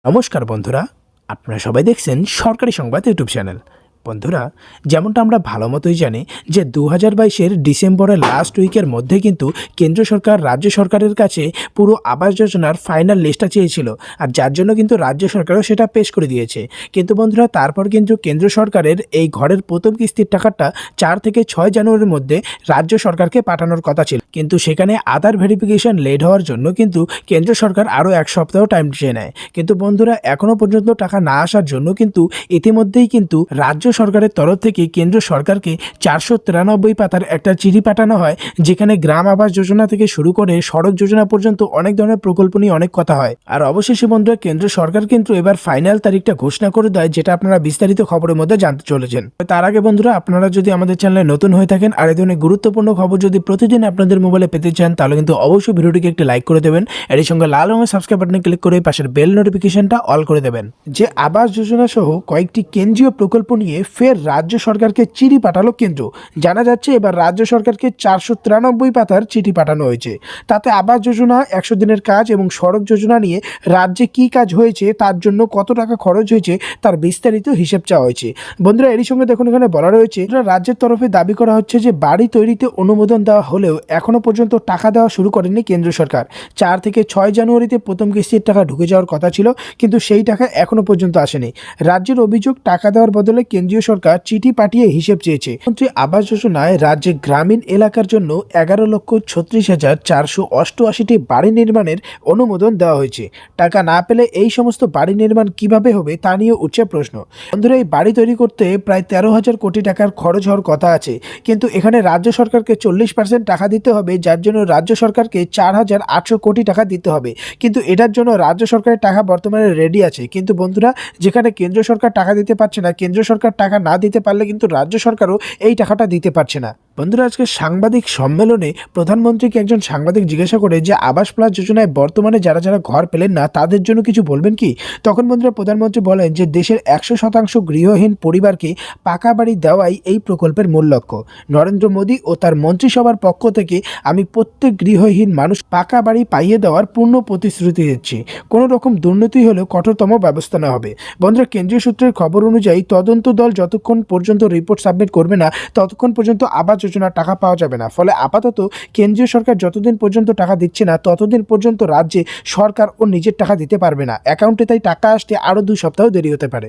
নমস্কার বন্ধুরা, আপনারা সবাই দেখছেন সরকারি সংবাদ ইউটিউব চ্যানেল। বন্ধুরা, যেমনটা আমরা ভালো মতোই জানি যে 2022-এর ডিসেম্বরের লাস্ট উইকের মধ্যে কিন্তু কেন্দ্র সরকার রাজ্য সরকারের কাছে পুরো আবাস যোজনার ফাইনাল লিস্টটা চেয়েছিল, আর যার জন্য কিন্তু রাজ্য সরকারও সেটা পেশ করে দিয়েছে। কিন্তু বন্ধুরা, তারপর কিন্তু কেন্দ্র সরকারের এই ঘরের প্রথম কিস্তির টাকাটা 4 থেকে 6 জানুয়ারির মধ্যে রাজ্য সরকারকে পাঠানোর কথা ছিল, কিন্তু সেখানে আধার ভেরিফিকেশন লেট হওয়ার জন্য কিন্তু কেন্দ্র সরকার আরও 1 সপ্তাহ টাইম চেয়ে নেয়। কিন্তু বন্ধুরা, এখনও পর্যন্ত টাকা না আসার জন্য কিন্তু ইতিমধ্যেই কিন্তু রাজ্য সরকারের তরফ থেকে কেন্দ্র সরকারকে 493 পাতার একটা চিঠি পাঠানো হয়, যেখানে গ্রাম আবাস যোজনা থেকে শুরু করে সড়ক যোজনা পর্যন্ত অনেক ধরনের প্রকল্প নিয়ে অনেক কথা হয়। আর অবশেষে বন্ধুরা, কেন্দ্র সরকার কিন্তু এবার ফাইনাল তারিখটা ঘোষণা করে দেয়, যেটা আপনারা বিস্তারিত খবরের মধ্যে জানতে চলেছেন। তার আগে বন্ধুরা, আপনারা যদি আমাদের চ্যানেলে নতুন হয়ে থাকেন আর এই ধরনের গুরুত্বপূর্ণ খবর যদি প্রতিদিন আপনাদের মোবাইলে পেতে চান, তাহলে কিন্তু অবশ্যই ভিডিওটিকে একটি লাইক করে দেবেন। এর সঙ্গে লাল রঙের সাবস্ক্রাইব বাটনে ক্লিক করে পাশের বেল নোটিফিকেশনটা অল করে দেবেন। যে আবাস যোজনা সহ কয়েকটি কেন্দ্রীয় প্রকল্প নিয়ে ফের রাজ্য সরকারকে চিঠি পাঠালো কেন্দ্র। জানা যাচ্ছে এবার রাজ্য সরকারকে 493 পাতার চিঠি পাঠানো হয়েছে। তাতে আবাস যোজনা, 100 দিনের কাজ এবং সড়ক যোজনা নিয়ে রাজ্যে কি কাজ হয়েছে, তার জন্য কত টাকা খরচ হয়েছে, তার বিস্তারিত হিসেব চাওয়া হয়েছে। বন্ধুরা, এরই সঙ্গে দেখুন এখানে বলা রয়েছে, রাজ্যের তরফে দাবি করা হচ্ছে যে বাড়ি তৈরিতে অনুমোদন দেওয়া হলেও এখনো পর্যন্ত টাকা দেওয়া শুরু করেনি কেন্দ্র সরকার। 4 থেকে 6 জানুয়ারিতে প্রথম কিস্তির টাকা ঢুকে যাওয়ার কথা ছিল, কিন্তু সেই টাকা এখনো পর্যন্ত আসেনি। রাজ্যের অভিযোগ, টাকা দেওয়ার বদলে কেন্দ্রীয় সরকার চিঠি পাঠিয়ে হিসেব চেয়েছে। মন্ত্রী আবাস যোজনায় রাজ্যে গ্রামীণ এলাকার জন্য 11,36,488টি বাড়ি নির্মাণের অনুমোদন দেওয়া হয়েছে। টাকা না পেলে এই সমস্ত বাড়ি নির্মাণ কিভাবে হবে তা নিয়ে উঠছে প্রশ্ন। বন্ধুরা, এই বাড়ি তৈরি করতে প্রায় 13,000 কোটি টাকার খরচ হওয়ার কথা আছে, কিন্তু এখানে রাজ্য সরকারকে 40% টাকা দিতে হবে, যার জন্য রাজ্য সরকারকে 4,800 কোটি টাকা দিতে হবে। কিন্তু এটার জন্য রাজ্য সরকারের টাকা বর্তমানে রেডি আছে। কিন্তু বন্ধুরা, যেখানে কেন্দ্র সরকার টাকা দিতে পারছে না, কেন্দ্র সরকার টাকা না দিতে পারলে কিন্তু রাজ্য সরকারও এই টাকাটা দিতে পারছে না। বন্ধুরা, আজকে সাংবাদিক সম্মেলনে প্রধানমন্ত্রীকে একজন সাংবাদিক জিজ্ঞাসা করে যে আবাস প্লাস যোজনায় বর্তমানে যারা যারা ঘর পেলেন না, তাদের জন্য কিছু বলবেন কি? তখন বন্ধুরা, প্রধানমন্ত্রী বলেন যে দেশের 100% গৃহহীন পরিবারকে পাকা বাড়ি দেওয়াই এই প্রকল্পের মূল লক্ষ্য। নরেন্দ্র মোদী ও তার মন্ত্রিসভার পক্ষ থেকে আমি প্রত্যেক গৃহহীন মানুষ পাকা বাড়ি পাইয়ে দেওয়ার পূর্ণ প্রতিশ্রুতি দিচ্ছি। কোনো রকম দুর্নীতি হলেও কঠোরতম ব্যবস্থা নেওয়া হবে। বন্ধুরা, কেন্দ্রীয় সূত্রের খবর অনুযায়ী তদন্ত দল যতক্ষণ পর্যন্ত রিপোর্ট সাবমিট করবে না, ততক্ষণ পর্যন্ত আবাস যোজনার টাকা পাওয়া যাবে না। ফলে আপাতত কেন্দ্রীয় সরকার যতদিন পর্যন্ত টাকা দিচ্ছে না, ততদিন পর্যন্ত রাজ্যে সরকার ও নিজের টাকা দিতে পারবে না অ্যাকাউন্টে। তাই টাকা আসতে আরও 2 সপ্তাহ দেরি হতে পারে।